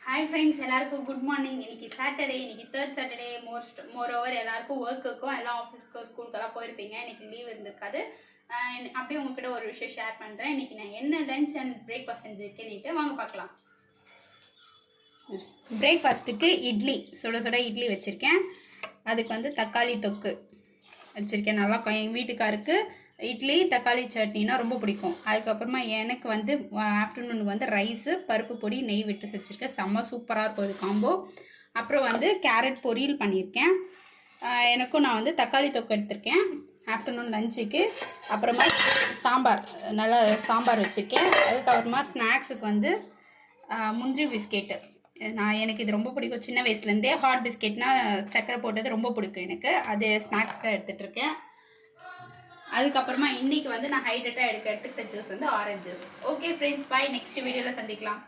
Hi friends, எல்லாருக்கும் good morning. இன்னைக்கு Saturday, இன்னைக்கு தேர்ட் சாட்டர்டே. மோரோவர் எல்லாருக்கும் ஒர்க்குக்கும் எல்லாம் ஆஃபீஸ்க்கு ஸ்கூலுக்கெல்லாம் போயிருப்பீங்க. இன்னைக்கு லீவ் இருந்திருக்காது. அப்படியே உங்ககிட்ட ஒரு விஷயம் ஷேர் பண்ணுறேன். இன்னைக்கு நான் என்ன லஞ்ச் அண்ட் பிரேக்ஃபாஸ்ட் செஞ்சுருக்கேன்னுட்டு வாங்க பார்க்கலாம். பிரேக்ஃபாஸ்ட்டுக்கு இட்லி, சுட சுட இட்லி வச்சுருக்கேன். அதுக்கு வந்து தக்காளி தொக்கு வச்சுருக்கேன். நல்லா எங்கள் வீட்டுக்காருக்கு இட்லி தக்காளி சட்னினா ரொம்ப பிடிக்கும். அதுக்கப்புறமா எனக்கு வந்து ஆஃப்டர்நூனுக்கு வந்து ரைஸு, பருப்பு பொடி, நெய் விட்டு வச்சுருக்கேன். செம்ம சூப்பராக இருக்கும் இது காம்போ. அப்புறம் வந்து கேரட் பொரியல் பண்ணியிருக்கேன். எனக்கும் நான் வந்து தக்காளி தொக்கு எடுத்திருக்கேன் ஆஃப்டர்நூன் லஞ்சுக்கு. அப்புறமா சாம்பார், நல்லா சாம்பார் வச்சுருக்கேன். அதுக்கப்புறமா ஸ்நாக்ஸுக்கு வந்து முந்திரி பிஸ்கெட்டு. எனக்கு இது ரொம்ப பிடிக்கும். சின்ன வயசுலேருந்தே ஹாட் பிஸ்கெட்னால் சக்கரை போட்டது ரொம்ப பிடிக்கும் எனக்கு. அது ஸ்நாக்ஸாக எடுத்துகிட்ருக்கேன். அதுக்கப்புறமா இன்றைக்கி வந்து நான் ஹைட்ரேட்டாக எடுத்துக்கிட்ட ஜூஸ் வந்து ஆரஞ்சு ஜூஸ். ஓகே ஃப்ரெண்ட்ஸ், பாய். நெக்ஸ்ட் வீடியோவில் சந்திக்கலாம்.